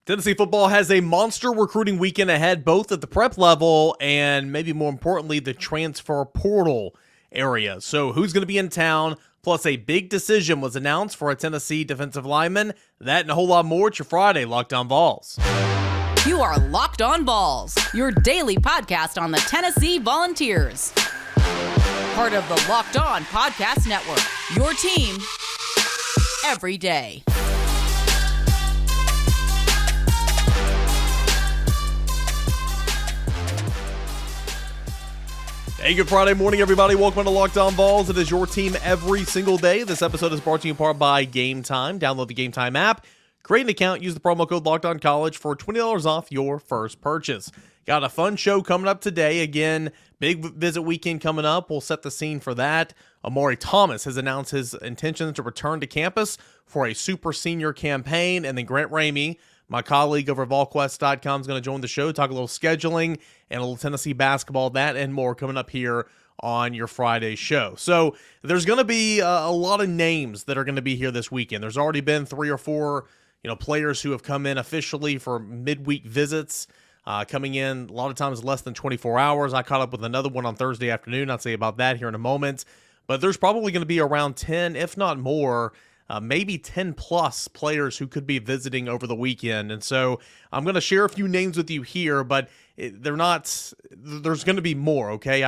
Tennessee football has a monster recruiting weekend ahead, both at the prep level and maybe more importantly, the transfer portal area. So who's going to be in town? Plus a big decision was announced for a Tennessee defensive lineman. That and a whole lot more. It's your Friday Locked On Vols. You are Locked On Vols, your daily podcast on the Tennessee Volunteers. Part of the Locked On Podcast Network, your team every day. Hey, good Friday morning, everybody. Welcome to Locked On Vols. It is your team every single day. This episode is brought to you in part by GameTime. Download the GameTime app, create an account, use the promo code LOCKEDONCollege for $20 off your first purchase. Got a fun show coming up today. Again, big visit weekend coming up. We'll set the scene for that. Omari Thomas has announced his intention to return to campus for a super senior campaign. And then Grant Ramey, my colleague over at VolQuest.com, is going to join the show, talk a little scheduling and a little Tennessee basketball, that and more coming up here on your Friday show. So there's going to be a lot of names that are going to be here this weekend. There's already been 3 or 4 players who have come in officially for midweek visits, coming in a lot of times less than 24 hours. I caught up with another one on Thursday afternoon. I'll say about that here in a moment. But there's probably going to be around 10, if not more, maybe 10 plus players who could be visiting over the weekend. And so I'm going to share a few names with you here, but there's going to be more. Okay.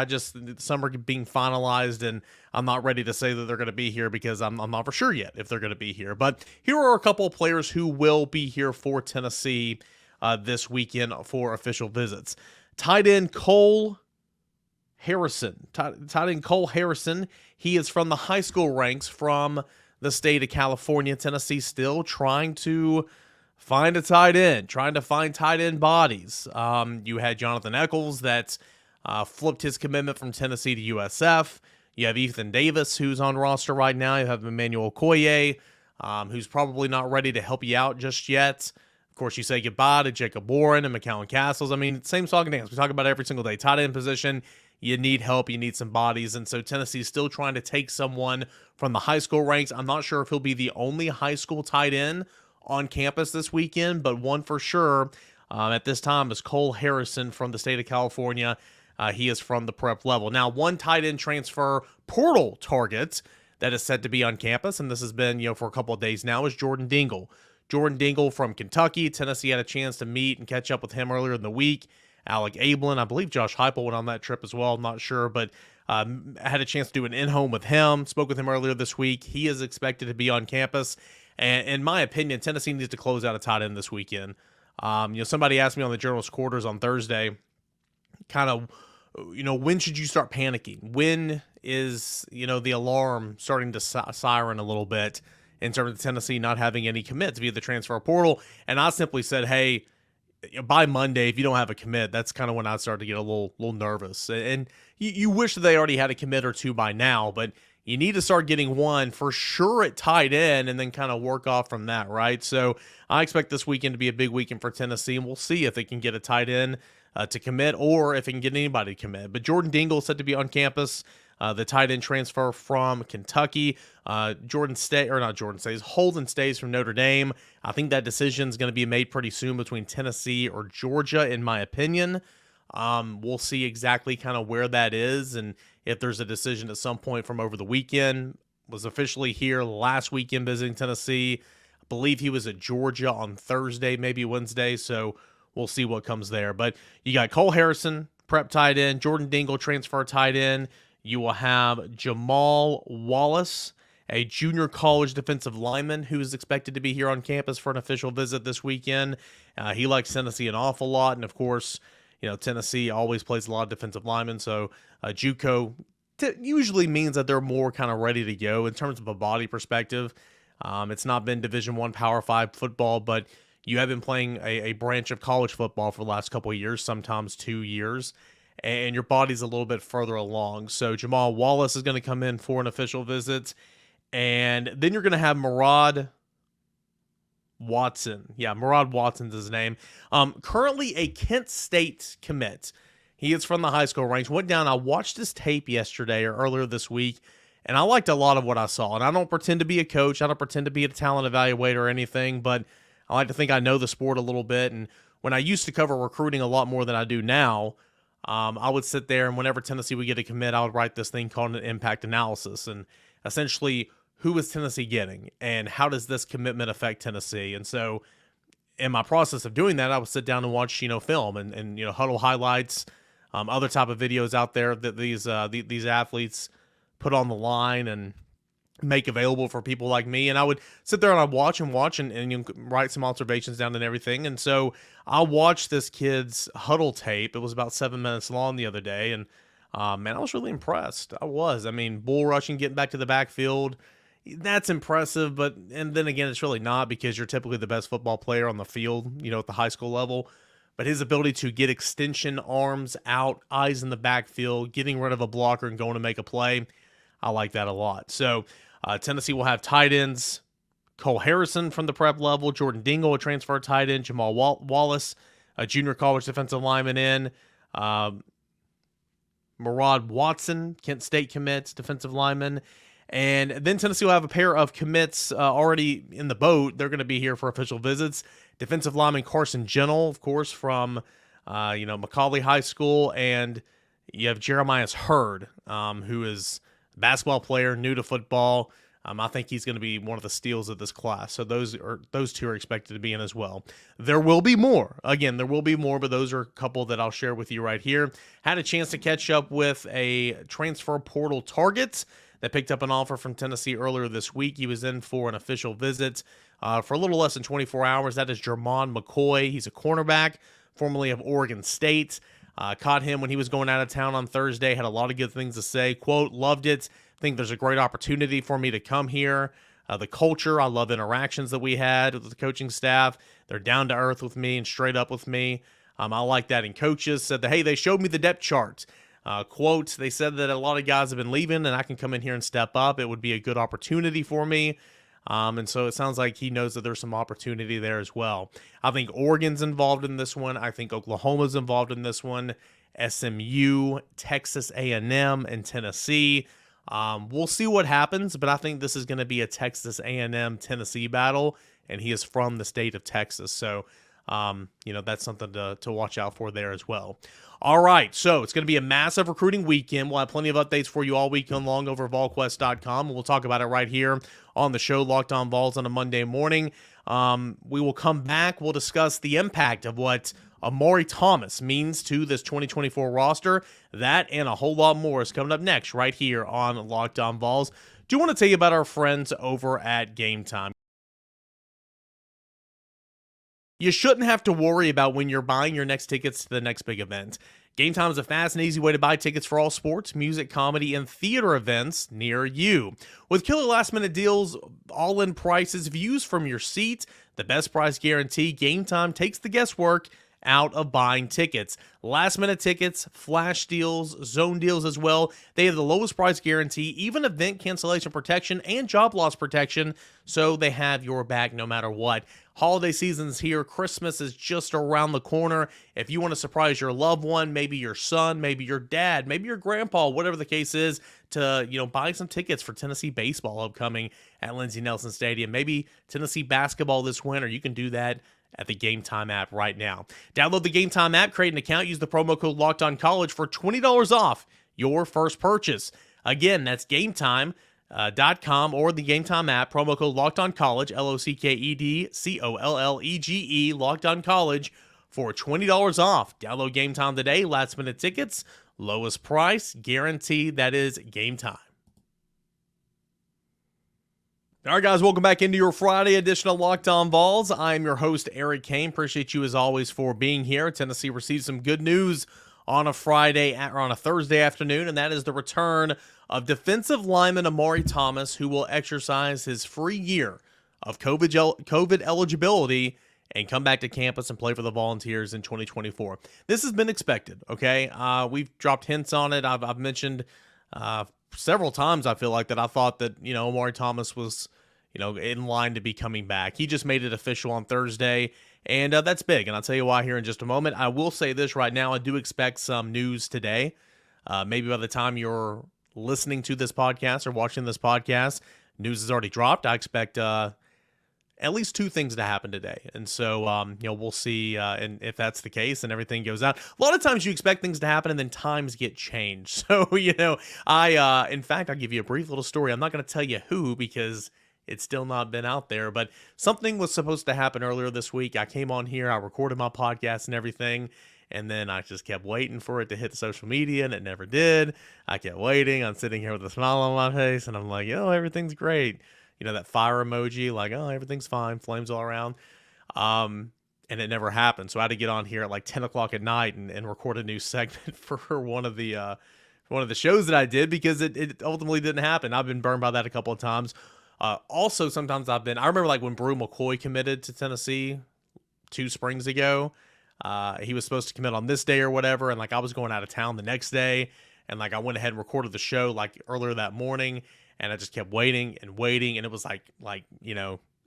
Some are being finalized and I'm not ready to say that they're going to be here because I'm not for sure yet if they're going to be here, but here are a couple of players who will be here for Tennessee this weekend for official visits. Tight end Cole Harrison. Tight end Cole Harrison. He is from the high school ranks from the state of California. Tennessee still trying to find a tight end, trying to find tight end bodies. You had Jonathan Eccles that flipped his commitment from Tennessee to USF. You have Ethan Davis, who's on roster right now. You have Emmanuel Koye, who's probably not ready to help you out just yet. Of course, you say goodbye to Jacob Warren and McCowan Castles. I mean, same song and dance. We talk about it every single day. Tight end position, you need help, you need some bodies, and so Tennessee's still trying to take someone from the high school ranks. I'm not sure if he'll be the only high school tight end on campus this weekend, but one for sure at this time is Cole Harrison from the state of California. He is from the prep level. Now, one tight end transfer portal target that is set to be on campus, and this has been for a couple of days now, is Jordan Dingle. Jordan Dingle from Kentucky. Tennessee had a chance to meet and catch up with him earlier in the week. Alec Ablin, I believe Josh Heupel went on that trip as well. I'm not sure, but had a chance to do an in-home with him. Spoke with him earlier this week. He is expected to be on campus. And in my opinion, Tennessee needs to close out a tight end this weekend. Somebody asked me on the Journalist Quarters on Thursday, kind of, when should you start panicking? When is, the alarm starting to siren a little bit in terms of Tennessee not having any commits via the transfer portal? And I simply said, hey, by Monday, if you don't have a commit, that's kind of when I started to get a little nervous. And you wish that they already had a commit or two by now, but you need to start getting one for sure at tight end and then kind of work off from that, right? So I expect this weekend to be a big weekend for Tennessee, and we'll see if they can get a tight end to commit or if it can get anybody to commit. But Jordan Dingle is set to be on campus. The tight end transfer from Kentucky. Holden stays from Notre Dame. I think that decision is going to be made pretty soon between Tennessee or Georgia, in my opinion. We'll see exactly kind of where that is and if there's a decision at some point from over the weekend. Was officially here last weekend visiting Tennessee. I believe he was at Georgia on Thursday, maybe Wednesday, so we'll see what comes there. But you got Cole Harrison, prep tight end, Jordan Dingle, transfer tight end. You will have Jamal Wallace, a junior college defensive lineman who is expected to be here on campus for an official visit this weekend. He likes Tennessee an awful lot, and of course, Tennessee always plays a lot of defensive linemen, so JUCO usually means that they're more kind of ready to go in terms of a body perspective. It's not been Division I Power 5 football, but you have been playing a branch of college football for the last couple of years, sometimes 2 years, and your body's a little bit further along. So Jamal Wallace is going to come in for an official visit, and then you're going to have Murad Watson. Yeah, Murad Watson's his name. Currently a Kent State commit. He is from the high school range. Went down. I watched his tape yesterday or earlier this week, and I liked a lot of what I saw. And I don't pretend to be a coach. I don't pretend to be a talent evaluator or anything, but I like to think I know the sport a little bit. And when I used to cover recruiting a lot more than I do now, I would sit there, and whenever Tennessee would get a commit, I would write this thing called an impact analysis. And essentially, who is Tennessee getting, and how does this commitment affect Tennessee? And so in my process of doing that, I would sit down and watch, film and huddle highlights, other type of videos out there that these athletes put on the line and make available for people like me. And I would sit there and I'd watch and write some observations down and everything. And so I watched this kid's huddle tape. It was about 7 minutes long the other day. And man, I was really impressed. I was. I mean, bull rushing, getting back to the backfield, that's impressive. And then again, it's really not, because you're typically the best football player on the field, at the high school level. But his ability to get extension, arms out, eyes in the backfield, getting rid of a blocker and going to make a play, I like that a lot. So Tennessee will have tight ends, Cole Harrison from the prep level, Jordan Dingle, a transfer tight end, Jamal Wallace, a junior college defensive lineman in, Murad Watson, Kent State commits, defensive lineman. And then Tennessee will have a pair of commits already in the boat. They're going to be here for official visits. Defensive lineman Carson Gentle, of course, from Macaulay High School. And you have Jeremiah Hurd, who is a basketball player, new to football. I think he's going to be one of the steals of this class. So those two are expected to be in as well. There will be more. Again, there will be more, but those are a couple that I'll share with you right here. Had a chance to catch up with a transfer portal target that picked up an offer from Tennessee earlier this week. He was in for an official visit for a little less than 24 hours. That is Jermon McCoy. He's a cornerback, formerly of Oregon State. Caught him when he was going out of town on Thursday. Had a lot of good things to say. Quote, loved it. Think there's a great opportunity for me to come here. The culture, I love interactions that we had with the coaching staff. They're down to earth with me and straight up with me. I like that. And coaches said that, hey, they showed me the depth chart. Quote, they said that a lot of guys have been leaving and I can come in here and step up. It would be a good opportunity for me. And so it sounds like he knows that there's some opportunity there as well. I think Oregon's involved in this one. I think Oklahoma's involved in this one. SMU, Texas A&M, and Tennessee. We'll see what happens, but I think this is going to be a Texas A&M Tennessee battle, and he is from the state of Texas. So, that's something to watch out for there as well. All right, so it's going to be a massive recruiting weekend. We'll have plenty of updates for you all weekend long over VolQuest.com, and we'll talk about it right here on the show, Locked On Vols, on a Monday morning. We will come back. We'll discuss the impact of what Omari Thomas means to this 2024 roster. That and a whole lot more is coming up next right here on Locked On Vols. Do want to tell you about our friends over at GameTime. You shouldn't have to worry about when you're buying your next tickets to the next big event. GameTime is a fast and easy way to buy tickets for all sports, music, comedy, and theater events near you. With killer last-minute deals, all-in prices, views from your seat, the best price guarantee, GameTime takes the guesswork out of buying tickets. Last-minute tickets, flash deals, zone deals as well. They have the lowest price guarantee, even event cancellation protection and job loss protection, so they have your back no matter what. Holiday season's here. Christmas is just around the corner. If you want to surprise your loved one, maybe your son, maybe your dad, maybe your grandpa, whatever the case is, to buy some tickets for Tennessee baseball upcoming at Lindsey Nelson Stadium, maybe Tennessee basketball this winter, you can do that at the GameTime app right now. Download the GameTime app, create an account, use the promo code LOCKEDONCollege for $20 off your first purchase. Again, that's GameTime.com or the GameTime app, promo code LOCKEDONCollege, LOCKEDCOLLEGE, LOCKEDONCollege for $20 off. Download GameTime today. Last minute tickets, lowest price, guarantee. That is GameTime. All right, guys, welcome back into your Friday edition of Locked On Vols. I'm your host, Eric Kane. Appreciate you, as always, for being here. Tennessee received some good news on a Thursday afternoon, and that is the return of defensive lineman Amari Thomas, who will exercise his free year of COVID eligibility and come back to campus and play for the Volunteers in 2024. This has been expected, okay? We've dropped hints on it. I've mentioned several times, I feel like, that I thought that, Omari Thomas was, in line to be coming back. He just made it official on Thursday, and that's big, and I'll tell you why here in just a moment. I will say this right now. I do expect some news today. Maybe by the time you're listening to this podcast or watching this podcast, news has already dropped. I expect at least 2 things to happen today. And so, we'll see. And if that's the case and everything goes out, a lot of times you expect things to happen and then times get changed. So, in fact, I'll give you a brief little story. I'm not going to tell you who because it's still not been out there, but something was supposed to happen earlier this week. I came on here, I recorded my podcast and everything. And then I just kept waiting for it to hit the social media, and it never did. I kept waiting. I'm sitting here with a smile on my face, and I'm like, everything's great. That fire emoji, like, everything's fine, flames all around. And it never happened. So I had to get on here at like 10 o'clock at night and record a new segment for one of the shows that I did because it ultimately didn't happen. I've been burned by that a couple of times. Also, sometimes I remember like when Brew McCoy committed to Tennessee 2 springs ago. He was supposed to commit on this day or whatever, and like I was going out of town the next day, and like I went ahead and recorded the show like earlier that morning, and I just kept waiting, and it was like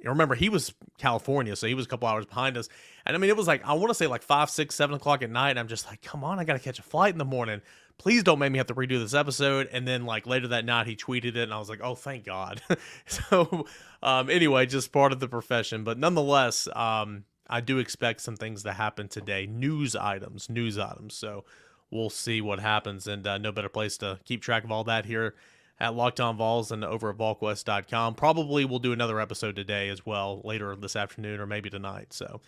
remember he was California, so he was a couple hours behind us, and I mean it was like I want to say like 5, 6, 7 o'clock at night, and I'm just like, come on, I gotta catch a flight in the morning. Please don't make me have to redo this episode. And then like later that night he tweeted it, and I was like, oh, thank God. So anyway, just part of the profession, but nonetheless, I do expect some things to happen today. News items. So we'll see what happens, and no better place to keep track of all that here at Locked On Vols and over at VolQuest.com. Probably we'll do another episode today as well, later this afternoon or maybe tonight. So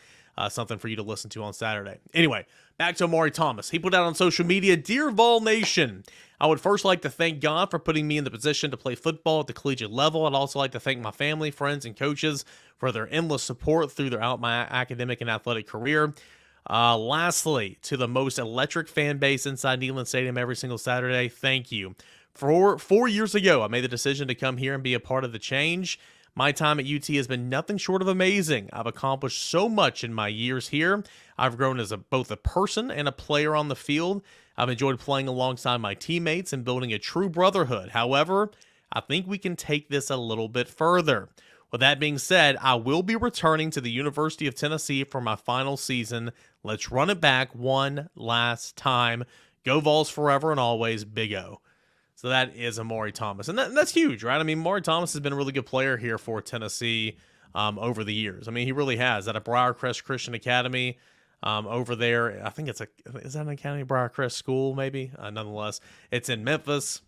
something for you to listen to on Saturday. Anyway, back to Omari Thomas. He put out on social media, Dear Vol Nation, I would first like to thank God for putting me in the position to play football at the collegiate level. I'd also like to thank my family, friends, and coaches for their endless support throughout my academic and athletic career. Lastly, to the most electric fan base inside Neyland Stadium every single Saturday, thank you. 4 years ago, I made the decision to come here and be a part of the change. My time at UT has been nothing short of amazing. I've accomplished so much in my years here. I've grown as both a person and a player on the field. I've enjoyed playing alongside my teammates and building a true brotherhood. However, I think we can take this a little bit further. With that being said, I will be returning to the University of Tennessee for my final season. Let's run it back one last time. Go Vols forever and always, Big O. So that is Omari Thomas. And that's huge, right? I mean, Omari Thomas has been a really good player here for Tennessee over the years. I mean, he really has. At a Briarcrest Christian Academy over there. I think is that an academy, Briarcrest School, maybe? Nonetheless, it's in Memphis.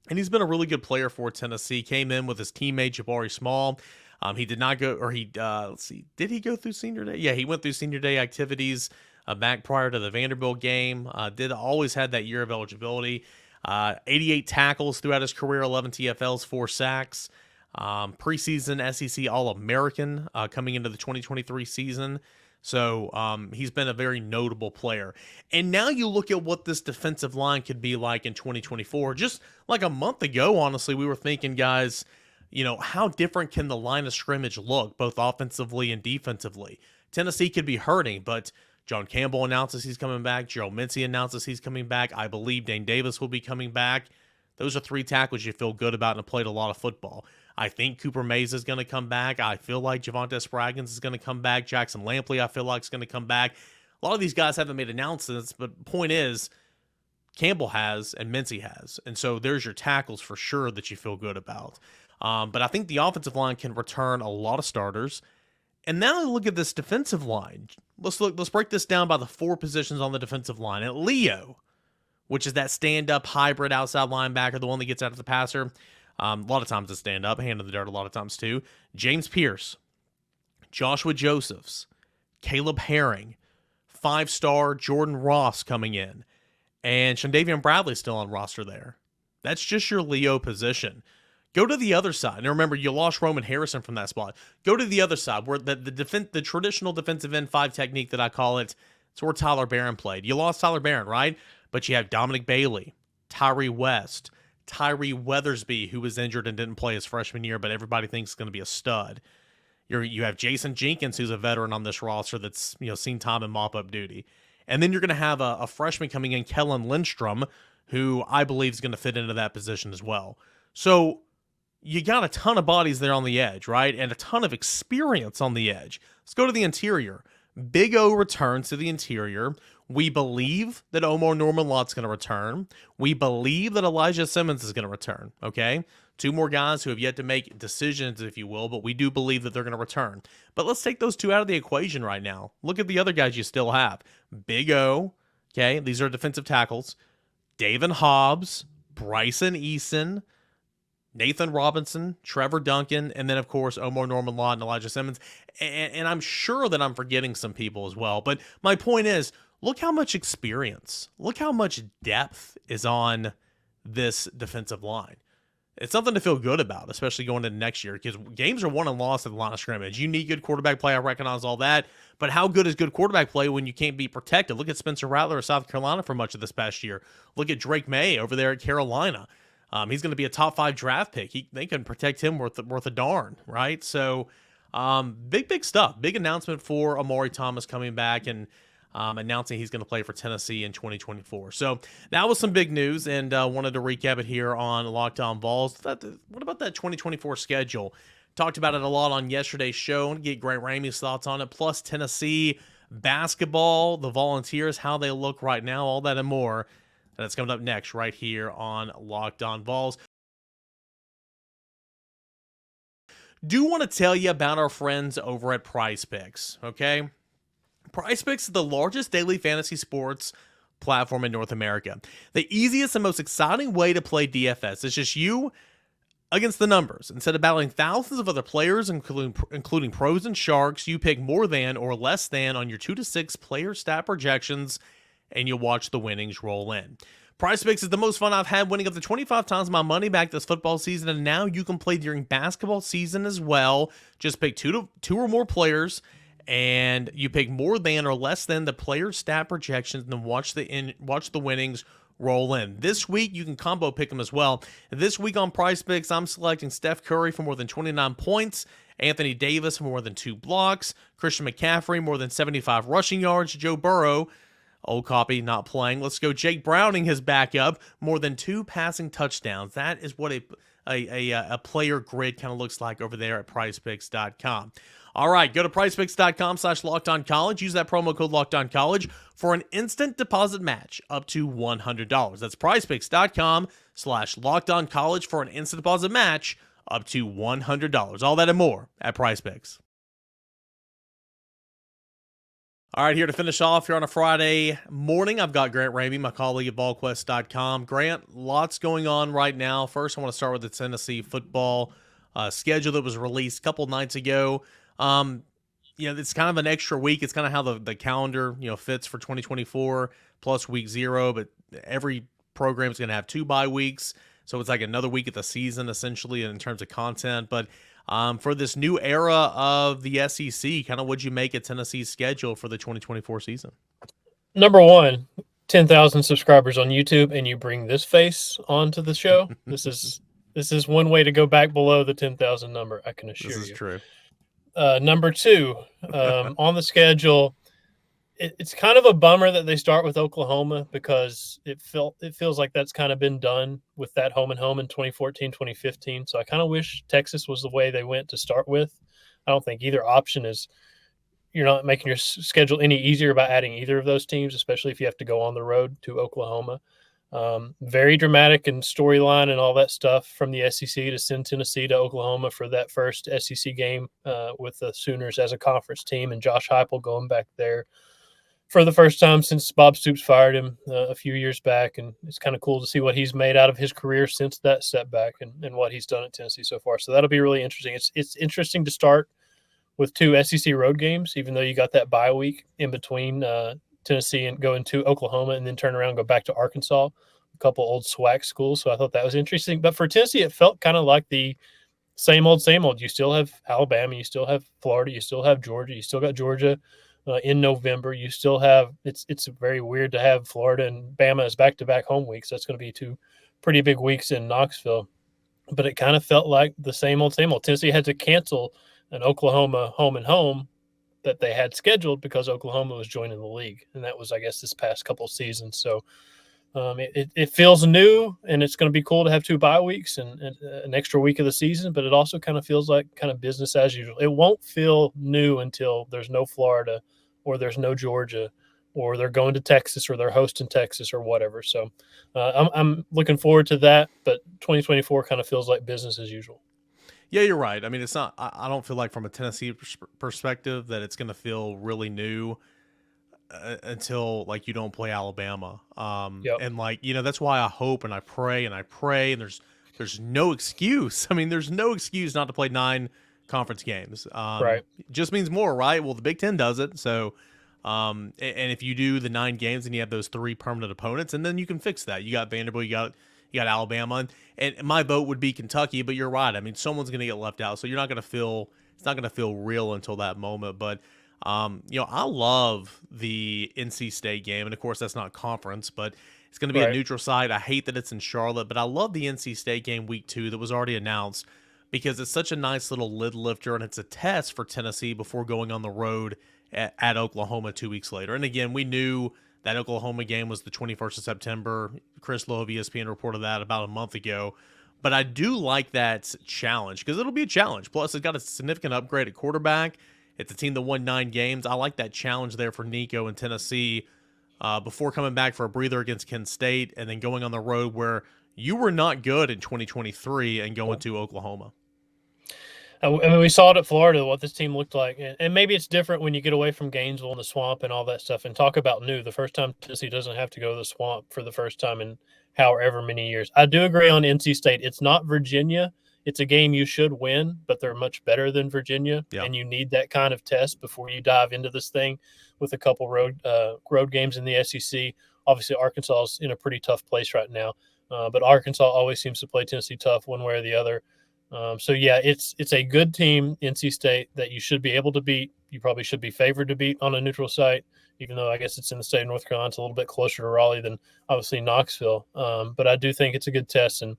And he's been a really good player for Tennessee. Came in with his teammate, Jabari Small. He did not go, or did he go through senior day? Yeah, he went through senior day activities back prior to the Vanderbilt game. Always had that year of eligibility. 88 tackles throughout his career, 11 TFLs, 4 sacks. Preseason SEC All-American coming into the 2023 season. So he's been a very notable player. And now you look at what this defensive line could be like in 2024. Just like a month ago, honestly, we were thinking, guys, how different can the line of scrimmage look, both offensively and defensively? Tennessee could be hurting, but John Campbell announces he's coming back. Gerald Mincy announces he's coming back. I believe Dane Davis will be coming back. Those are 3 tackles you feel good about and have played a lot of football. I think Cooper Mays is going to come back. I feel like Javonte Spraggins is going to come back. Jackson Lampley, I feel like, is going to come back. A lot of these guys haven't made announcements, but the point is, Campbell has and Mincy has. And so there's your tackles for sure that you feel good about. But I think the offensive line can return a lot of starters. And now look at this defensive line. Let's break this down by the 4 positions on the defensive line. At Leo, which is that stand-up hybrid outside linebacker, the one that gets out of the passer. A lot of times it's stand-up, hand in the dirt a lot of times too. James Pierce, Joshua Josephs, Caleb Herring, 5-star Jordan Ross coming in, and Shandavian Bradley still on roster there. That's just your Leo position. Go to the other side. And remember, you lost Roman Harrison from that spot. Go to the other side, where the traditional defensive end 5 technique that I call it, it's where Tyler Barron played. You lost Tyler Barron, right? But you have Dominic Bailey, Tyree West, Tyree Weathersby, who was injured and didn't play his freshman year, but everybody thinks is going to be a stud. You have Jason Jenkins, who's a veteran on this roster that's seen time in mop-up duty. And then you're going to have a freshman coming in, Kellen Lindstrom, who I believe is going to fit into that position as well. So you got a ton of bodies there on the edge, right? And a ton of experience on the edge. Let's go to the interior. Big O returns to the interior We believe that Omar Norman-Lott's going to return. We believe that Elijah Simmons is going to return, okay? 2 more guys who have yet to make decisions, if you will, but we do believe that they're going to return. But let's take those 2 out of the equation right now. Look at the other guys you still have. Big O, okay? These are defensive tackles. David Hobbs, Bryson Eason, Nathan Robinson, Trevor Duncan, and then, of course, Omar Norman-Lott and Elijah Simmons. And I'm sure that I'm forgetting some people as well. But my point is, look how much experience, look how much depth is on this defensive line. It's something to feel good about, especially going into next year, because games are won and lost at the line of scrimmage. You need good quarterback play. I recognize all that. But how good is good quarterback play when you can't be protected? Look at Spencer Rattler of South Carolina for much of this past year. Look at Drake May over there at Carolina. He's going to be a top 5 draft pick. They can protect him worth a darn, right? So big stuff. Big announcement for Omari Thomas coming back and announcing he's going to play for Tennessee in 2024. So that was some big news, and wanted to recap it here on Locked On Vols. What about that 2024 schedule? Talked about it a lot on yesterday's show, and get Grant Ramey's thoughts on it, plus Tennessee basketball, the Volunteers, how they look right now, all that and more. That's coming up next right here on Locked On Vols. Do want to tell you about our friends over at Prize Picks, okay? Prize Picks is the largest daily fantasy sports platform in North America. The easiest and most exciting way to play DFS. It's just you against the numbers. Instead of battling thousands of other players, including pros and sharks, you pick more than or less than on your 2 to 6 player stat projections, and you'll watch the winnings roll in. Prize Picks is the most fun I've had, winning up to 25 times my money back this football season, and now you can play during basketball season as well. Just pick two or more players, and you pick more than or less than the player stat projections, and then watch the winnings roll in. This week, you can combo pick them as well. This week on Prize Picks, I'm selecting Steph Curry for more than 29 points, Anthony Davis for more than 2 blocks, Christian McCaffrey more than 75 rushing yards, Joe Burrow, old copy, not playing. Let's go. Jake Browning, his backup, more than 2 passing touchdowns. That is what a player grid kind of looks like over there at PrizePicks.com. All right, go to PrizePicks.com/LockedOnCollege. Use that promo code LockedOnCollege for an instant deposit match up to $100. That's PrizePicks.com/LockedOnCollege for an instant deposit match up to $100. All that and more at PrizePicks. All right, here to finish off here on a Friday morning, I've got Grant Ramey, my colleague at VolQuest.com. Grant, lots going on right now. First, I want to start with the Tennessee football schedule that was released a couple nights ago. It's kind of an extra week. It's kind of how the calendar, fits for 2024 plus week 0, but every program is going to have 2 bye weeks. So it's like another week of the season, essentially, in terms of content. But for this new era of the SEC, kind of what'd you make of Tennessee's schedule for the 2024 season? Number one, 10,000 subscribers on YouTube, and you bring this face onto the show. This is one way to go back below the 10,000 number, I can assure you. This is true. Number two, on the schedule, it's kind of a bummer that they start with Oklahoma, because it feels like that's kind of been done with that home and home in 2014, 2015. So I kind of wish Texas was the way they went to start with. I don't think either option is, you're not making your schedule any easier by adding either of those teams, especially if you have to go on the road to Oklahoma. Very dramatic and storyline and all that stuff from the SEC to send Tennessee to Oklahoma for that first SEC game with the Sooners as a conference team, and Josh Heupel going back there for the first time since Bob Stoops fired him a few years back. And it's kind of cool to see what he's made out of his career since that setback and what he's done at Tennessee so far. So that'll be really interesting. It's interesting to start with 2 SEC road games, even though you got that bye week in between Tennessee and going to Oklahoma, and then turn around and go back to Arkansas, a couple old SWAC schools. So I thought that was interesting. But for Tennessee, it felt kind of like the same old. You still have Alabama, you still have Florida, you still have Georgia, you still got Georgia in November. You still have it's very weird to have Florida and Bama as back-to-back home weeks. That's going to be 2 pretty big weeks in Knoxville. But it kind of felt like the same old. Tennessee had to cancel an Oklahoma home and home that they had scheduled because Oklahoma was joining the league. And that was, I guess, this past couple of seasons. So it feels new, and it's going to be cool to have 2 bye weeks and an extra week of the season, but it also kind of feels like kind of business as usual. It won't feel new until there's no Florida or there's no Georgia or they're going to Texas, or they're hosting Texas, or whatever. So I'm looking forward to that. But 2024 kind of feels like business as usual. Yeah, you're right. I mean, it's not. I don't feel like from a Tennessee perspective that it's going to feel really new until like you don't play Alabama. And like that's why I hope and I pray and and there's no excuse. I mean, there's no excuse not to play 9 conference games. Right. It just means more, right? Well, the Big Ten does it. So, and if you do the 9 games and you have those 3 permanent opponents, and then you can fix that. You got Vanderbilt, you got Alabama, and my vote would be Kentucky. But you're right. I mean, someone's going to get left out, so you're not going to feel it's not going to feel real until that moment. But I love the NC State game, and of course that's not conference, but it's going to be a neutral site. I hate that it's in Charlotte, but I love the NC State game week 2 that was already announced because it's such a nice little lid lifter, and it's a test for Tennessee before going on the road at Oklahoma 2 weeks later. And again, we knew that Oklahoma game was the 21st of September. Chris Lowe of ESPN reported that about a month ago. But I do like that challenge because it'll be a challenge. Plus, it's got a significant upgrade at quarterback. It's a team that won 9 games. I like that challenge there for Nico and Tennessee before coming back for a breather against Kent State and then going on the road where you were not good in 2023 and going to Oklahoma. I mean, we saw it at Florida, what this team looked like. And maybe it's different when you get away from Gainesville and the Swamp and all that stuff. And talk about new, the first time Tennessee doesn't have to go to the Swamp for the first time in however many years. I do agree on NC State. It's not Virginia. It's a game you should win, but they're much better than Virginia. Yep. And you need that kind of test before you dive into this thing with a couple road games in the SEC. Obviously, Arkansas is in a pretty tough place right now. But Arkansas always seems to play Tennessee tough one way or the other. So, yeah, it's a good team, NC State, that you should be able to beat. You probably should be favored to beat on a neutral site, even though I guess it's in the state of North Carolina. It's a little bit closer to Raleigh than, obviously, Knoxville. But I do think it's a good test. And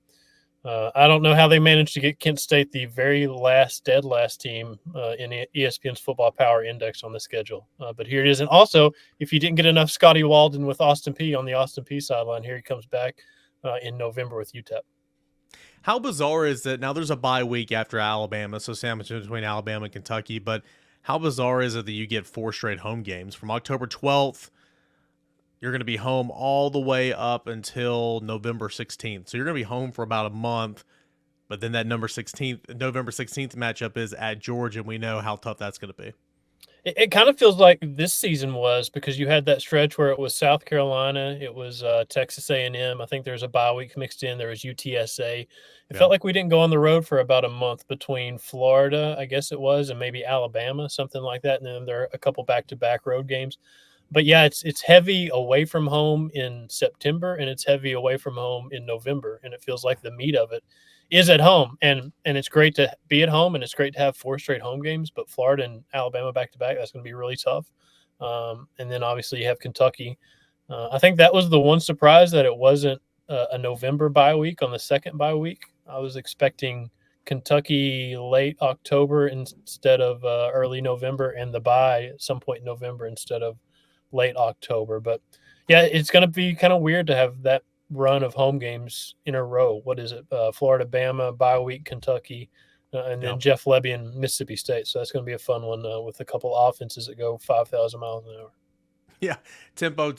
I don't know how they managed to get Kent State, the very dead last team in ESPN's Football Power Index on the schedule. But here it is. And also, if you didn't get enough Scotty Walden with Austin Peay on the Austin Peay sideline, here he comes back in November with UTEP. How bizarre is that now there's a bye week after Alabama, so sandwiched between Alabama and Kentucky, but how bizarre is it that you get 4 straight home games? From October 12th, you're going to be home all the way up until November 16th. So you're going to be home for about a month, but then that November 16th matchup is at Georgia, and we know how tough that's going to be. It kind of feels like this season was, because you had that stretch where it was South Carolina, it was Texas A&M. I think there's a bye week mixed in. There was UTSA. It felt like we didn't go on the road for about a month between Florida, I guess it was, and maybe Alabama, something like that. And then there are a couple back-to-back road games. But, yeah, it's heavy away from home in September, and it's heavy away from home in November. And it feels like the meat of it is at home, and it's great to be at home, and it's great to have 4 straight home games. But Florida and Alabama back-to-back, that's going to be really tough. And then, obviously, you have Kentucky. I think that was the one surprise, that it wasn't a November bye week on the second bye week. I was expecting Kentucky late October instead of early November, and the bye at some point in November instead of late October. But, yeah, it's going to be kind of weird to have that run of home games in a row. What is it? Florida, Bama, bye week, Kentucky, and then Jeff Lebby and Mississippi State. So that's going to be a fun one with a couple offenses that go 5,000 miles an hour. Yeah, tempo.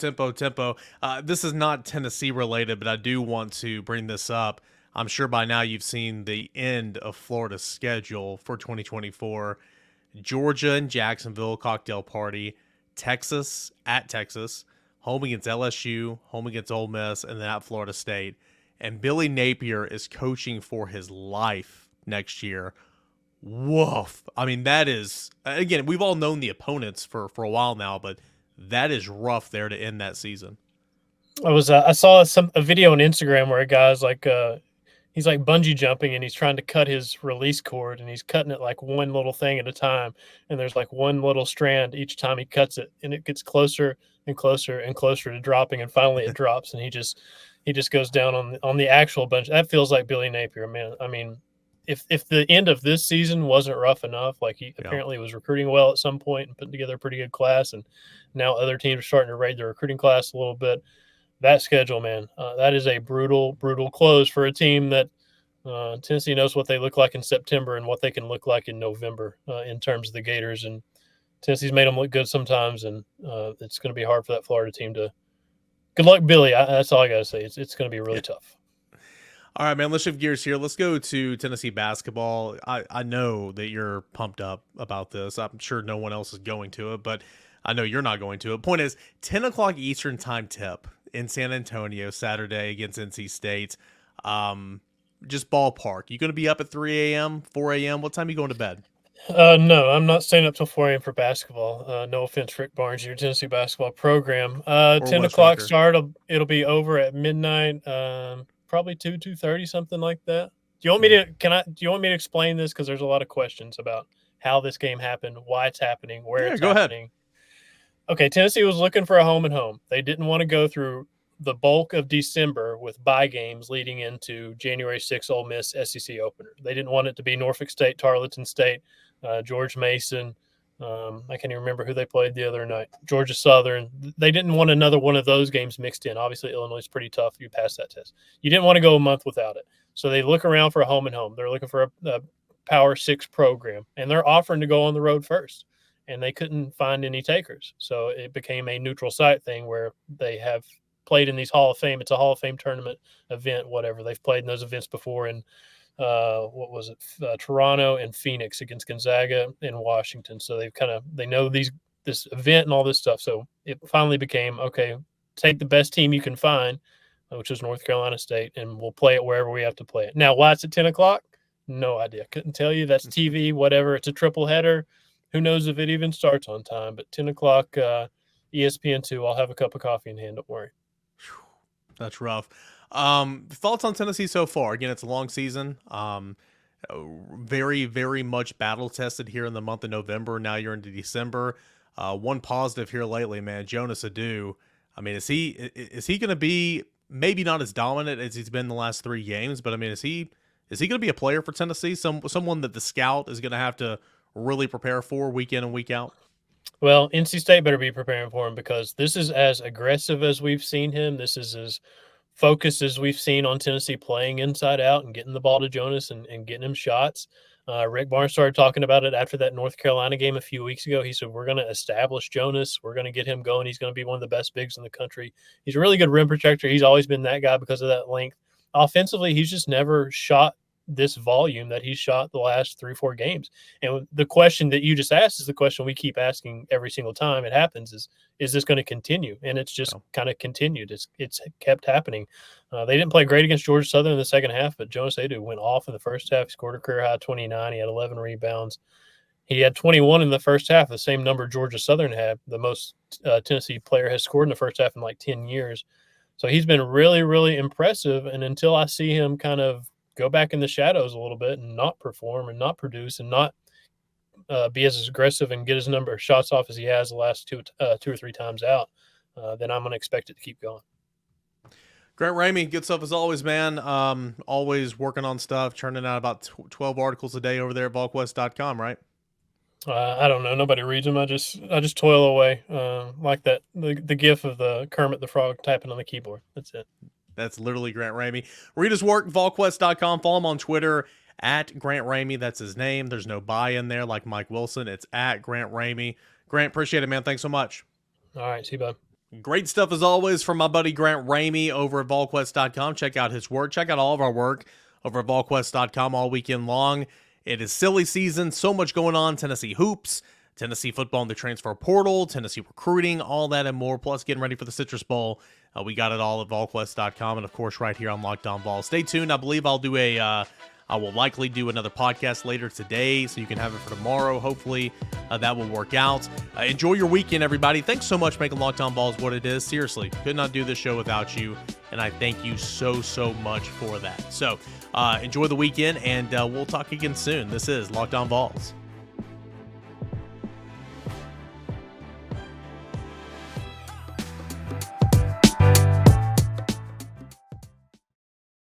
This is not Tennessee related, but I do want to bring this up. I'm sure by now you've seen the end of Florida's schedule for 2024. Georgia and Jacksonville, cocktail party. Texas at Texas. Home against LSU, home against Ole Miss, and then at Florida State. And Billy Napier is coaching for his life next year. Woof. I mean, that is, again, we've all known the opponents for a while now, but that is rough there to end that season. I saw a video on Instagram where a guy's like, he's like bungee jumping, and he's trying to cut his release cord, and he's cutting it like one little thing at a time. And there's like one little strand each time he cuts it, and it gets closer and closer and closer to dropping, and finally it drops, and he just goes down on the actual bunch. That feels like Billy Napier, man. I mean, if the end of this season wasn't rough enough, like he apparently was recruiting well at some point and putting together a pretty good class, and now other teams are starting to raid their recruiting class a little bit. That schedule, man, that is a brutal close for a team that Tennessee knows what they look like in September and what they can look like in November in terms of the Gators. And Tennessee's made them look good sometimes, and it's going to be hard for that Florida team to. Good luck, Billy. That's all I got to say. It's going to be really tough. All right, man, let's shift gears here. Let's go to Tennessee basketball. I know that you're pumped up about this. I'm sure no one else is going to it, but I know you're not going to it. Point is, 10 o'clock Eastern time tip in San Antonio Saturday against NC State. Just ballpark. You going to be up at 3 a.m., 4 a.m.? What time are you going to bed? No, I'm not staying up till 4 a.m. for basketball. No offense, Rick Barnes, your Tennessee basketball program. 10 o'clock start. It'll be over at midnight. Probably 2:30, something like that. Do you want me to? Do you want me to explain this? Because there's a lot of questions about how this game happened, why it's happening, where it's happening. Okay, Tennessee was looking for a home and home. They didn't want to go through the bulk of December with bye games leading into January 6th Ole Miss SEC opener. They didn't want it to be Norfolk State, Tarleton State, George Mason. I can't even remember who they played the other night. Georgia Southern. They didn't want another one of those games mixed in. Obviously, Illinois is pretty tough. You pass that test. You didn't want to go a month without it. So they look around for a home and home. They're looking for a Power 6 program, and they're offering to go on the road first. And they couldn't find any takers. So it became a neutral site thing where they have played in these Hall of Fame. It's a Hall of Fame tournament event, whatever. They've played in those events before in Toronto and Phoenix against Gonzaga in Washington. So they know this event and all this stuff. So it finally became, okay, take the best team you can find, which is North Carolina State, and we'll play it wherever we have to play it. Now, why it's at 10 o'clock? No idea. Couldn't tell you. That's TV, whatever. It's a triple header. Who knows if it even starts on time, but 10 o'clock ESPN2, I'll have a cup of coffee in hand. Don't worry. That's rough. Thoughts on Tennessee so far? Again, it's a long season. Very, very much battle tested here in the month of November. Now you're into December. One positive here lately, man, Jonas Adu. I mean, is he going to be maybe not as dominant as he's been the last 3 games, but I mean, is he going to be a player for Tennessee? Someone that the scout is going to have to really prepare for week in and week out? Well, NC State better be preparing for him, because this is as aggressive as we've seen him. This is as focused as we've seen on Tennessee playing inside out and getting the ball to Jonas and getting him shots. Rick Barnes started talking about it after that North Carolina game a few weeks ago. He said, we're going to establish Jonas. We're going to get him going. He's going to be one of the best bigs in the country. He's a really good rim protector. He's always been that guy because of that length. Offensively, he's just never shot this volume that he shot the last 3-4 games. And the question that you just asked is the question we keep asking every single time it happens is this going to continue? And it's just kind of continued. It's kept happening. They didn't play great against Georgia Southern in the second half, but Jonas Adu went off in the first half. He scored a career high 29. He had 11 rebounds. He had 21 in the first half, the same number Georgia Southern had. The most Tennessee player has scored in the first half in like 10 years. So he's been really, really impressive. And until I see him kind of go back in the shadows a little bit and not perform and not produce and not be as aggressive and get his number of shots off as he has the last two or three times out, then I'm going to expect it to keep going. Grant Ramey, good stuff as always, man. Always working on stuff, churning out about 12 articles a day over there at VolQuest.com, right? I don't know. Nobody reads them. I just toil away like that. The gif of the Kermit the Frog typing on the keyboard. That's it. That's literally Grant Ramey. Read his work, VolQuest.com. Follow him on Twitter at Grant Ramey. That's his name. There's no buy in there like Mike Wilson. It's at Grant Ramey. Grant, appreciate it, man. Thanks so much. All right. See you, bud. Great stuff as always from my buddy Grant Ramey over at VolQuest.com. Check out his work. Check out all of our work over at VolQuest.com all weekend long. It is silly season. So much going on. Tennessee hoops, Tennessee football in the transfer portal, Tennessee recruiting, all that and more, plus getting ready for the Citrus Bowl. We got it all at VolQuest.com and, of course, right here on Locked On Vols. Stay tuned. I believe I will likely do another podcast later today, so you can have it for tomorrow. Hopefully that will work out. Enjoy your weekend, everybody. Thanks so much for making Locked On Vols what it is. Seriously, could not do this show without you, and I thank you so, so much for that. So enjoy the weekend, and we'll talk again soon. This is Locked On Vols.